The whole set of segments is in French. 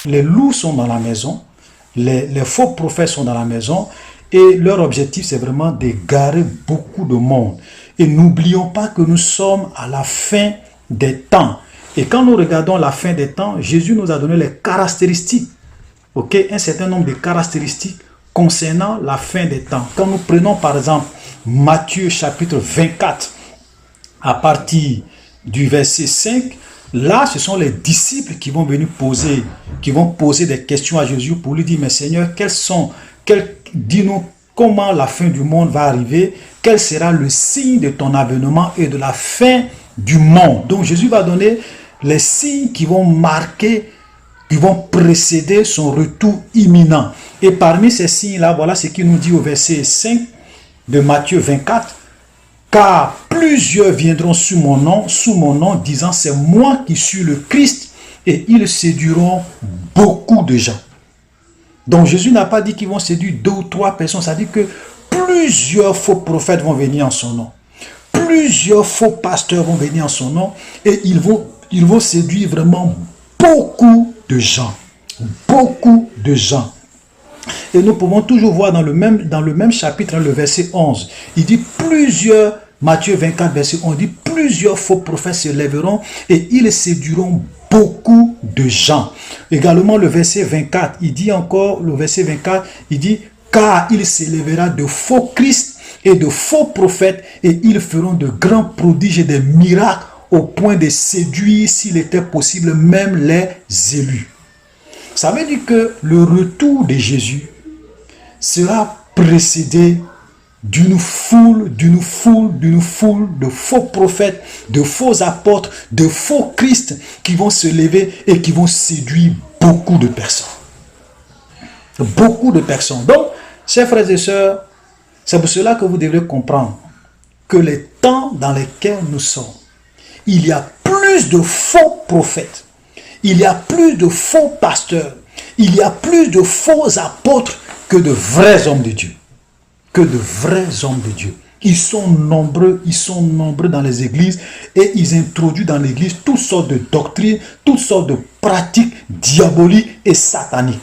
Les loups sont dans la maison, les faux prophètes sont dans la maison, et leur objectif, c'est vraiment d'égarer beaucoup de monde. Et n'oublions pas que nous sommes à la fin des temps. Et quand nous regardons la fin des temps, Jésus nous a donné les caractéristiques, un certain nombre de caractéristiques concernant la fin des temps. Quand nous prenons par exemple Matthieu chapitre 24, à partir du verset 5, là, ce sont les disciples qui vont venir poser des questions à Jésus pour lui dire, mais Seigneur, dis-nous comment la fin du monde va arriver, quel sera le signe de ton avènement et de la fin du monde. Donc Jésus va donner les signes qui vont marquer, qui vont précéder son retour imminent. Et parmi ces signes-là, voilà ce qu'il nous dit au verset 5 de Matthieu 24. Car plusieurs viendront sous mon nom, disant c'est moi qui suis le Christ, et ils séduiront beaucoup de gens. Donc Jésus n'a pas dit qu'ils vont séduire 2 ou 3 personnes, ça dit que plusieurs faux prophètes vont venir en son nom. Plusieurs faux pasteurs vont venir en son nom, et ils vont séduire vraiment beaucoup de gens. Beaucoup de gens. Et nous pouvons toujours voir dans le même chapitre, le verset 11, il dit plusieurs, Matthieu 24, verset 11, dit plusieurs faux prophètes se lèveront et ils séduiront beaucoup de gens. Également le verset 24, il dit encore, le verset 24, il dit car il s'élèvera de faux Christ et de faux prophètes et ils feront de grands prodiges et des miracles au point de séduire, s'il était possible, même les élus. Ça veut dire que le retour de Jésus sera précédé d'une foule de faux prophètes, de faux apôtres, de faux Christ qui vont se lever et qui vont séduire beaucoup de personnes. Beaucoup de personnes. Donc, chers frères et sœurs, c'est pour cela que vous devrez comprendre que les temps dans lesquels nous sommes, il y a plus de faux prophètes, il y a plus de faux pasteurs, il y a plus de faux apôtres que de vrais hommes de Dieu. Que de vrais hommes de Dieu. Ils sont nombreux dans les églises et ils introduisent dans l'église toutes sortes de doctrines, toutes sortes de pratiques diaboliques et sataniques.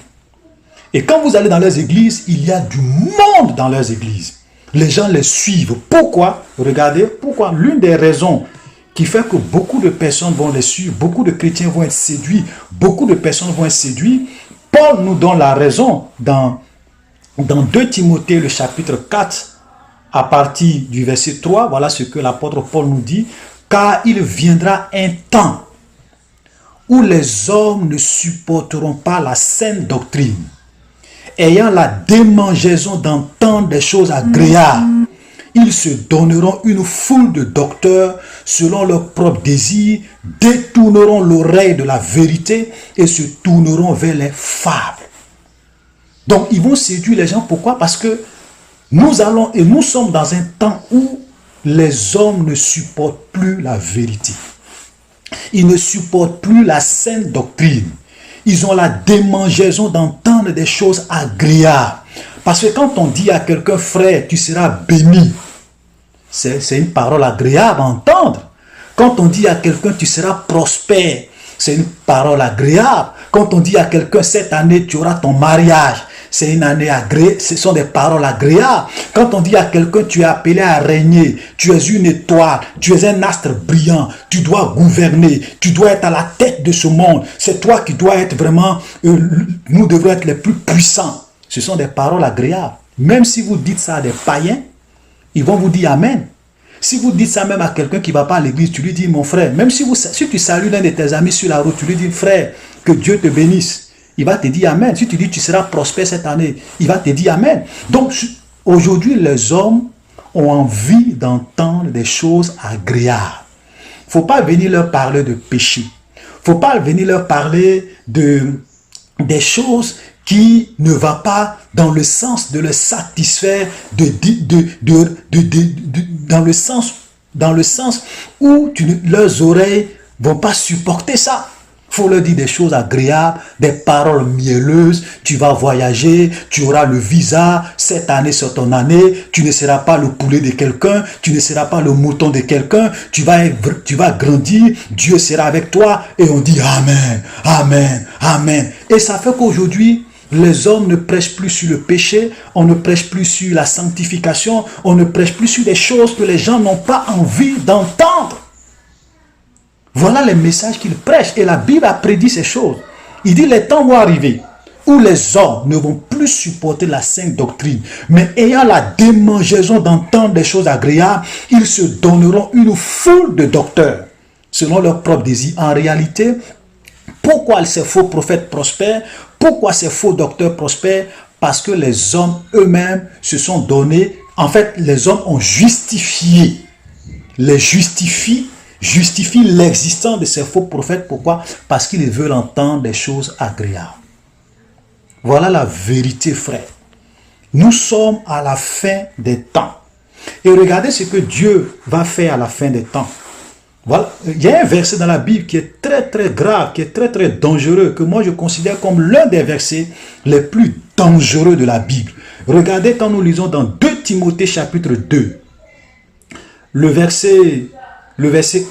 Et quand vous allez dans leurs églises, il y a du monde dans leurs églises. Les gens les suivent. Pourquoi? Regardez, pourquoi? L'une des raisons qui fait que beaucoup de personnes vont les suivre, beaucoup de chrétiens vont être séduits, beaucoup de personnes vont être séduits. Paul nous donne la raison dans 2 Timothée, le chapitre 4, à partir du verset 3, voilà ce que l'apôtre Paul nous dit. Car il viendra un temps où les hommes ne supporteront pas la saine doctrine, ayant la démangeaison d'entendre des choses agréables. Ils se donneront une foule de docteurs selon leurs propres désirs, détourneront l'oreille de la vérité et se tourneront vers les fables. Donc, ils vont séduire les gens. Pourquoi? Parce que nous sommes dans un temps où les hommes ne supportent plus la vérité. Ils ne supportent plus la saine doctrine. Ils ont la démangeaison d'entendre des choses agréables. Parce que quand on dit à quelqu'un, frère, tu seras béni, c'est une parole agréable à entendre. Quand on dit à quelqu'un, tu seras prospère, c'est une parole agréable. Quand on dit à quelqu'un, cette année, tu auras ton mariage, c'est une année agréable, ce sont des paroles agréables. Quand on dit à quelqu'un, tu es appelé à régner, tu es une étoile, tu es un astre brillant, tu dois gouverner, tu dois être à la tête de ce monde, c'est toi qui dois être vraiment, nous devons être les plus puissants. Ce sont des paroles agréables. Même si vous dites ça à des païens, ils vont vous dire Amen. Si vous dites ça même à quelqu'un qui ne va pas à l'église, tu lui dis, mon frère, même si tu salues l'un de tes amis sur la route, tu lui dis, frère, que Dieu te bénisse. Il va te dire Amen. Si tu dis, tu seras prospère cette année, il va te dire Amen. Donc, aujourd'hui, les hommes ont envie d'entendre des choses agréables. Il ne faut pas venir leur parler de péché. Il ne faut pas venir leur parler des choses qui ne vont pas dans le sens de le satisfaire, dans le sens où leurs oreilles ne vont pas supporter ça. faut leur dire des choses agréables, des paroles mielleuses. Tu vas voyager, tu auras le visa, cette année c'est ton année, tu ne seras pas le poulet de quelqu'un, tu ne seras pas le mouton de quelqu'un, tu vas grandir, Dieu sera avec toi. Et on dit Amen, Amen, Amen. Et ça fait qu'aujourd'hui, les hommes ne prêchent plus sur le péché, on ne prêche plus sur la sanctification, on ne prêche plus sur des choses que les gens n'ont pas envie d'entendre. Voilà les messages qu'il prêche. Et la Bible a prédit ces choses. Il dit les temps vont arriver où les hommes ne vont plus supporter la sainte doctrine, mais ayant la démangeaison d'entendre des choses agréables, ils se donneront une foule de docteurs, selon leur propre désir. En réalité, pourquoi ces faux prophètes prospèrent? Pourquoi ces faux docteurs prospèrent? Parce que les hommes eux-mêmes se sont donnés, en fait, les hommes ont justifié, justifient l'existence de ces faux prophètes. Pourquoi? Parce qu'ils veulent entendre des choses agréables. Voilà la vérité, frère. Nous sommes à la fin des temps. Et regardez ce que Dieu va faire à la fin des temps. Voilà. Il y a un verset dans la Bible qui est très très grave, qui est très très dangereux, que moi je considère comme l'un des versets les plus dangereux de la Bible. Regardez quand nous lisons dans 2 Timothée chapitre 2, le verset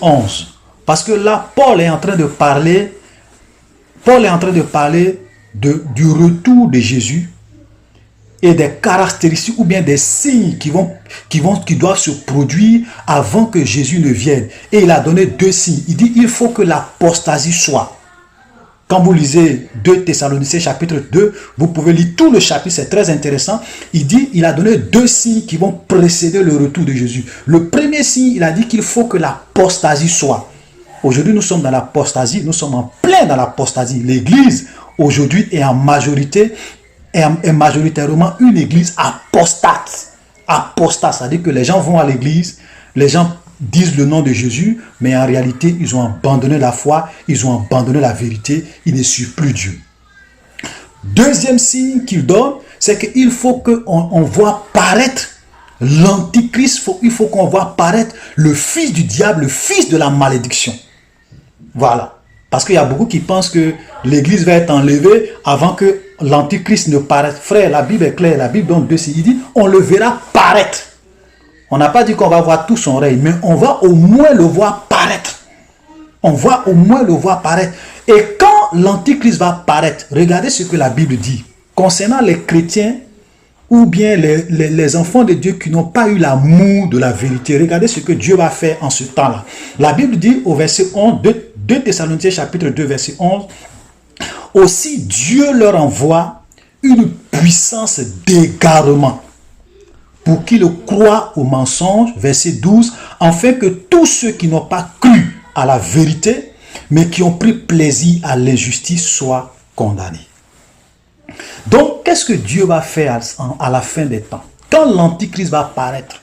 11. Parce que là, Paul est en train de parler du retour de Jésus et des caractéristiques ou bien des signes qui doivent se produire avant que Jésus ne vienne. Et il a donné 2 signes. Il dit il faut que l'apostasie soit. Quand vous lisez 2 Thessaloniciens chapitre 2, vous pouvez lire tout le chapitre, c'est très intéressant. Il a donné 2 signes qui vont précéder le retour de Jésus. Le premier signe, il a dit qu'il faut que l'apostasie soit. Aujourd'hui, nous sommes dans l'apostasie, nous sommes en plein dans l'apostasie. L'Église, aujourd'hui, est majoritairement une église apostate. Apostate, c'est-à-dire que les gens vont à l'église, les gens disent le nom de Jésus, mais en réalité, ils ont abandonné la foi, ils ont abandonné la vérité, ils ne suivent plus Dieu. Deuxième signe qu'il donne, c'est qu'il faut qu'on voit paraître l'antichrist, il faut qu'on voit paraître le fils du diable, le fils de la malédiction. Voilà. Parce qu'il y a beaucoup qui pensent que l'église va être enlevée avant que l'antichrist ne paraisse. Frère, la Bible est claire, la Bible donne 2 signes. Il dit, on le verra paraître. On n'a pas dit qu'on va voir tout son règne, mais on va au moins le voir paraître. On va au moins le voir paraître. Et quand l'antichrist va paraître, regardez ce que la Bible dit. Concernant les chrétiens, ou bien les enfants de Dieu qui n'ont pas eu l'amour de la vérité, regardez ce que Dieu va faire en ce temps-là. La Bible dit au verset 11, 2 Thessaloniciens chapitre 2, verset 11, « Aussi Dieu leur envoie une puissance d'égarement, pour qu'ils croient au mensonge, verset 12, afin que tous ceux qui n'ont pas cru à la vérité, mais qui ont pris plaisir à l'injustice, soient condamnés. » Donc, qu'est-ce que Dieu va faire à la fin des temps? Quand l'antichrist va apparaître,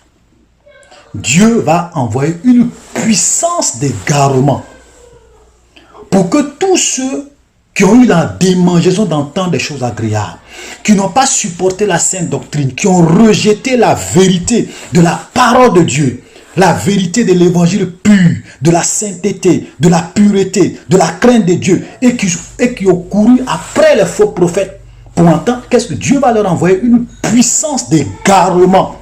Dieu va envoyer une puissance d'égarement pour que tous ceux qui ont eu la démangeaison d'entendre des choses agréables, qui n'ont pas supporté la sainte doctrine, qui ont rejeté la vérité de la parole de Dieu, la vérité de l'évangile pur, de la sainteté, de la pureté, de la crainte de Dieu, et qui ont couru après les faux prophètes, pour entendre, qu'est-ce que Dieu va leur envoyer? Une puissance d'égarement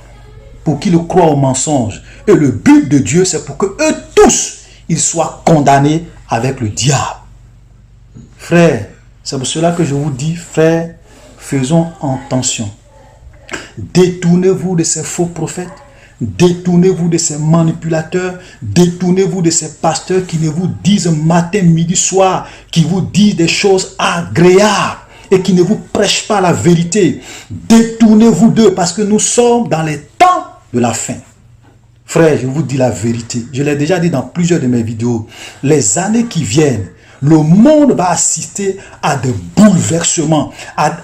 pour qu'ils croient au mensonge. Et le but de Dieu, c'est pour que eux tous, ils soient condamnés avec le diable. Frère, c'est pour cela que je vous dis, frère, faisons attention. Détournez-vous de ces faux prophètes, détournez-vous de ces manipulateurs, détournez-vous de ces pasteurs qui ne vous disent matin, midi, soir, qui vous disent des choses agréables et qui ne vous prêchent pas la vérité. Détournez-vous d'eux parce que nous sommes dans les temps de la fin. Frère, je vous dis la vérité. Je l'ai déjà dit dans plusieurs de mes vidéos. Les années qui viennent, le monde va assister à des bouleversements, à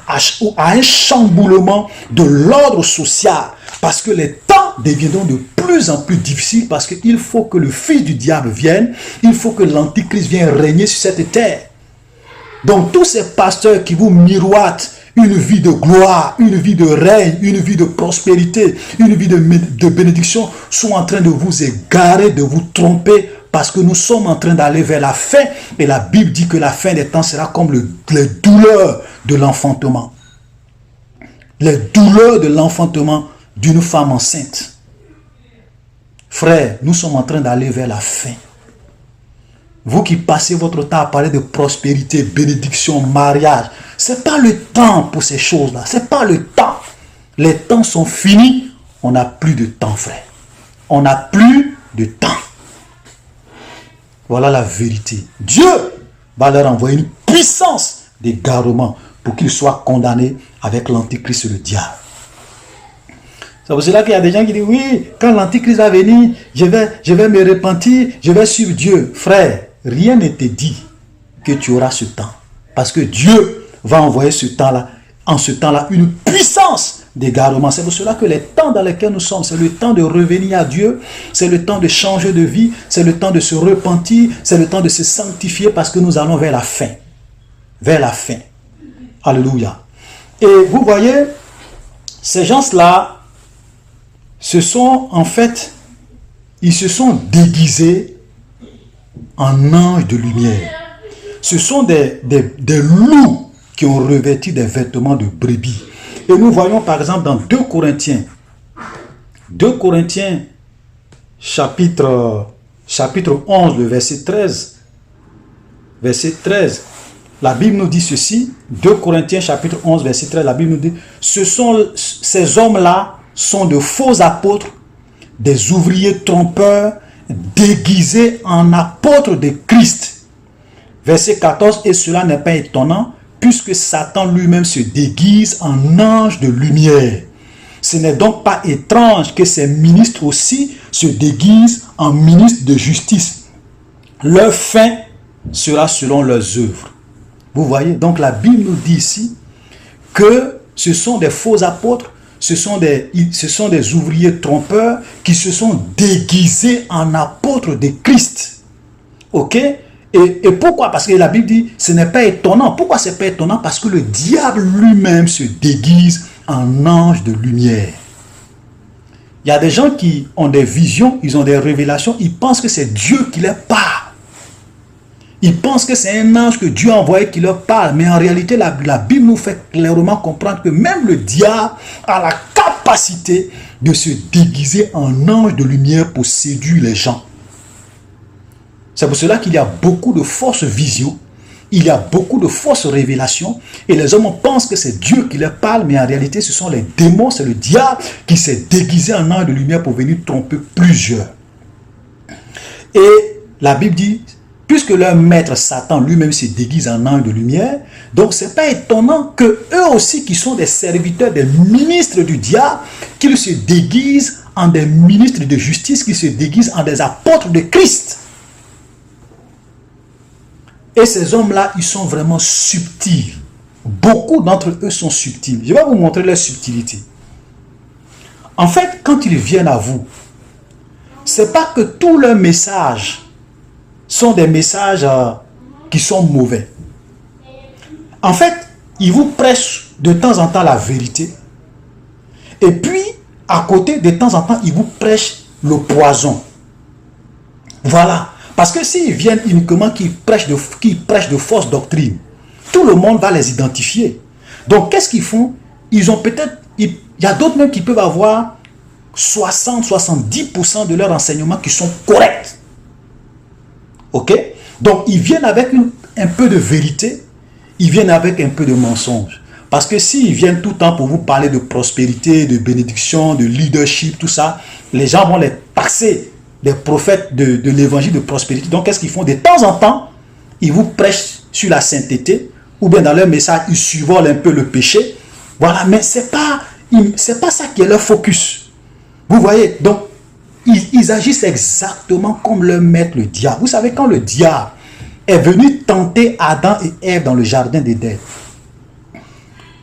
un chamboulement de l'ordre social. Parce que les temps deviendront de plus en plus difficiles parce qu'il faut que le fils du diable vienne. Il faut que l'antichrist vienne régner sur cette terre. Donc tous ces pasteurs qui vous miroitent une vie de gloire, une vie de règne, une vie de prospérité, une vie de bénédiction sont en train de vous égarer, de vous tromper parce que nous sommes en train d'aller vers la fin, et la Bible dit que la fin des temps sera comme les douleurs de l'enfantement. Les douleurs de l'enfantement d'une femme enceinte. Frère, nous sommes en train d'aller vers la fin. Vous qui passez votre temps à parler de prospérité, bénédiction, mariage, ce n'est pas le temps pour ces choses-là. Ce n'est pas le temps. Les temps sont finis. On n'a plus de temps, frère. On n'a plus de temps. Voilà la vérité. Dieu va leur envoyer une puissance d'égarement pour qu'ils soient condamnés avec l'antichrist et le diable. C'est pour cela qu'il y a des gens qui disent, oui, quand l'antichrist va venir, je vais me repentir, je vais suivre Dieu. Frère, rien ne te dit que tu auras ce temps. Parce que Dieu va envoyer ce temps-là, en ce temps-là, une puissance d'égarement. C'est pour cela que les temps dans lesquels nous sommes, c'est le temps de revenir à Dieu, c'est le temps de changer de vie, c'est le temps de se repentir, c'est le temps de se sanctifier parce que nous allons vers la fin. Vers la fin. Alléluia. Et vous voyez, ces gens-là, ils se sont déguisés en anges de lumière. Ce sont des loups qui ont revêtu des vêtements de brebis. Et nous voyons par exemple dans 2 Corinthiens, chapitre 11, le verset 13. Verset 13. La Bible nous dit ceci, 2 Corinthiens chapitre 11, verset 13, la Bible nous dit, ces hommes-là sont de faux apôtres, des ouvriers trompeurs, déguisés en apôtres de Christ. Verset 14, et cela n'est pas étonnant, puisque Satan lui-même se déguise en ange de lumière. Ce n'est donc pas étrange que ces ministres aussi se déguisent en ministres de justice. Leur fin sera selon leurs œuvres. Vous voyez, donc la Bible nous dit ici que ce sont des faux apôtres, ce sont des ouvriers trompeurs qui se sont déguisés en apôtres de Christ. Ok? Et pourquoi? Parce que la Bible dit, ce n'est pas étonnant. Pourquoi ce n'est pas étonnant? Parce que le diable lui-même se déguise en ange de lumière. Il y a des gens qui ont des visions, ils ont des révélations, ils pensent que c'est Dieu qui leur parle. Ils pensent que c'est un ange que Dieu a envoyé qui leur parle. Mais en réalité, la Bible nous fait clairement comprendre que même le diable a la capacité de se déguiser en ange de lumière pour séduire les gens. C'est pour cela qu'il y a beaucoup de fausses visions, il y a beaucoup de fausses révélations, et les hommes pensent que c'est Dieu qui leur parle, mais en réalité ce sont les démons, c'est le diable qui s'est déguisé en ange de lumière pour venir tromper plusieurs. Et la Bible dit, puisque leur maître Satan lui-même se déguise en ange de lumière, donc ce n'est pas étonnant que eux aussi qui sont des serviteurs, des ministres du diable, qu'ils se déguisent en des ministres de justice, qu'ils se déguisent en des apôtres de Christ. Et ces hommes-là, ils sont vraiment subtils. Beaucoup d'entre eux sont subtils. Je vais vous montrer leur subtilité. En fait, quand ils viennent à vous, ce n'est pas que tous leurs messages sont des messages qui sont mauvais. En fait, ils vous prêchent de temps en temps la vérité. Et puis, à côté, de temps en temps, ils vous prêchent le poison. Voilà. Parce que s'ils viennent uniquement qu'ils prêchent de fausses doctrines, tout le monde va les identifier. Donc, qu'est-ce qu'ils font? Ils ont peut-être... Il y a d'autres même qui peuvent avoir 60-70% de leurs enseignements qui sont corrects. Ok? Donc, ils viennent avec un peu de vérité, ils viennent avec un peu de mensonge. Parce que s'ils viennent tout le temps pour vous parler de prospérité, de bénédiction, de leadership, tout ça, les gens vont les taxer des prophètes de l'évangile de prospérité. Donc, qu'est-ce qu'ils font? De temps en temps, ils vous prêchent sur la sainteté, ou bien dans leur message, ils survolent un peu le péché. Voilà, mais c'est pas ça qui est leur focus. Vous voyez? Donc, ils agissent exactement comme leur maître, le diable. Vous savez, quand le diable est venu tenter Adam et Ève dans le jardin d'Éden,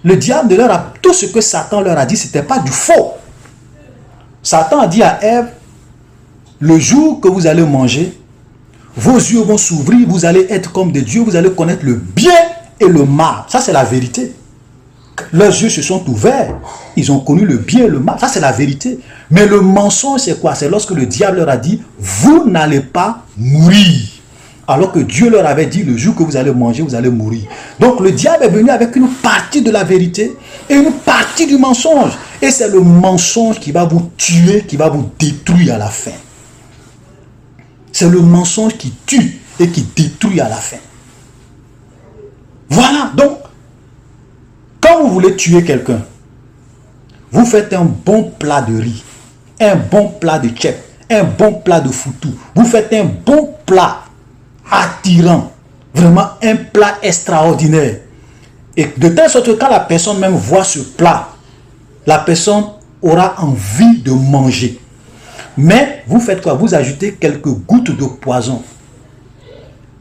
le diable tout ce que Satan leur a dit, ce n'était pas du faux. Satan a dit à Ève, le jour que vous allez manger, vos yeux vont s'ouvrir, vous allez être comme des dieux, vous allez connaître le bien et le mal. Ça, c'est la vérité. leurs yeux se sont ouverts. Ils ont connu le bien et le mal. Ça, c'est la vérité. Mais le mensonge, c'est quoi? C'est lorsque le diable leur a dit, vous n'allez pas mourir. Alors que Dieu leur avait dit, le jour que vous allez manger, vous allez mourir. Donc le diable est venu avec une partie de la vérité et une partie du mensonge. Et c'est le mensonge qui va vous tuer, qui va vous détruire à la fin. C'est le mensonge qui tue et qui détruit à la fin. Voilà, donc, quand vous voulez tuer quelqu'un, vous faites un bon plat de riz, un bon plat de tchèp, un bon plat de foutou. Vous faites un bon plat attirant, vraiment un plat extraordinaire. Et de telle sorte que quand la personne même voit ce plat, la personne aura envie de manger. Mais vous faites quoi? Vous ajoutez quelques gouttes de poison.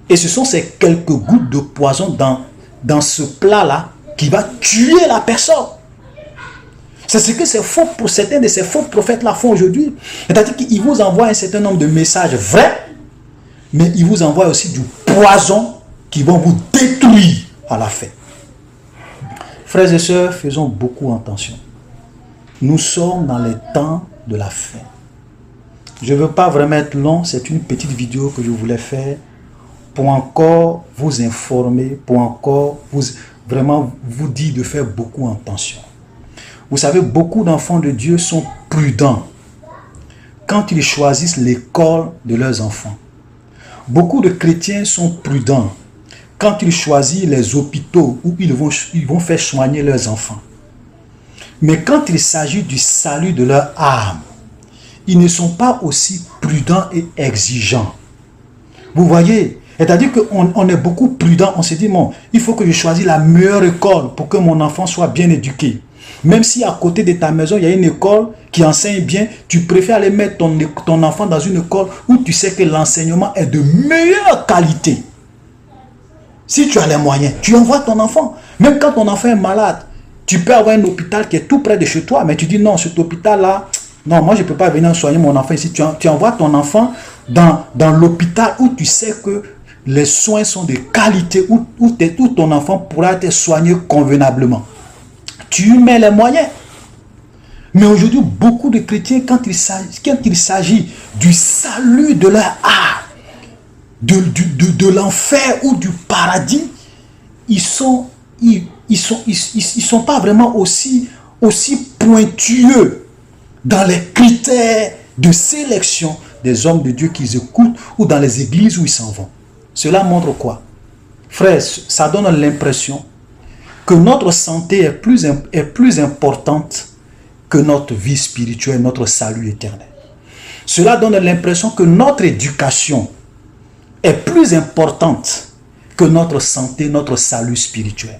Et ce sont ces quelques gouttes de poison dans ce plat-là qui va tuer la personne. C'est ce que certains de ces faux prophètes-là font aujourd'hui. C'est-à-dire qu'ils vous envoient un certain nombre de messages vrais, mais ils vous envoient aussi du poison qui vont vous détruire à la fin. Frères et sœurs, faisons beaucoup attention. Nous sommes dans les temps de la fin. Je ne veux pas vraiment être long, c'est une petite vidéo que je voulais faire pour encore vous informer, pour encore vraiment vous dire de faire beaucoup attention. Vous savez, beaucoup d'enfants de Dieu sont prudents quand ils choisissent l'école de leurs enfants. Beaucoup de chrétiens sont prudents quand ils choisissent les hôpitaux où ils vont faire soigner leurs enfants. Mais quand il s'agit du salut de leur âme, ils ne sont pas aussi prudents et exigeants. Vous voyez, c'est-à-dire qu'on est beaucoup prudent, on se dit, bon, il faut que je choisisse la meilleure école pour que mon enfant soit bien éduqué. Même si à côté de ta maison, il y a une école qui enseigne bien, tu préfères aller mettre ton enfant dans une école où tu sais que l'enseignement est de meilleure qualité. Si tu as les moyens, tu envoies ton enfant. Même quand ton enfant est malade, tu peux avoir un hôpital qui est tout près de chez toi, mais tu dis non, cet hôpital-là, non, moi je ne peux pas venir soigner mon enfant ici. Tu envoies ton enfant dans l'hôpital où tu sais que les soins sont de qualité, où ton enfant pourra être soigné convenablement. Tu mets les moyens. Mais aujourd'hui, beaucoup de chrétiens, quand il s'agit du salut de leur âme, de l'enfer ou du paradis, ils sont pas vraiment aussi pointueux dans les critères de sélection des hommes de Dieu qu'ils écoutent ou dans les églises où ils s'en vont. Cela montre quoi? Frères, ça donne l'impression que notre santé est plus importante que notre vie spirituelle, notre salut éternel. Cela donne l'impression que notre éducation est plus importante que notre santé, notre salut spirituel.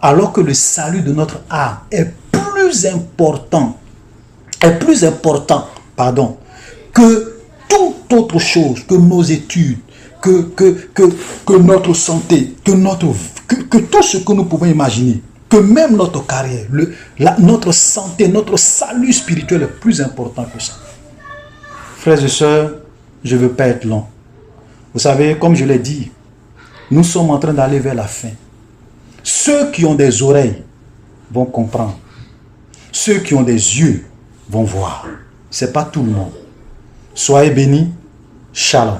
Alors que le salut de notre âme est plus important que toute autre chose, que nos études, que notre santé, que tout ce que nous pouvons imaginer, que même notre carrière, notre santé, notre salut spirituel est plus important que ça. Frères et sœurs, je ne veux pas être long. Vous savez, comme je l'ai dit, nous sommes en train d'aller vers la fin. Ceux qui ont des oreilles vont comprendre. Ceux qui ont des yeux vont voir. Ce n'est pas tout le monde. Soyez bénis. Shalom.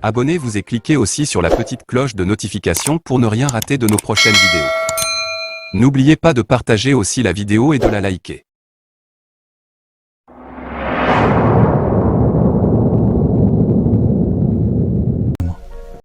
Abonnez-vous et cliquez aussi sur la petite cloche de notification pour ne rien rater de nos prochaines vidéos. N'oubliez pas de partager aussi la vidéo et de la liker.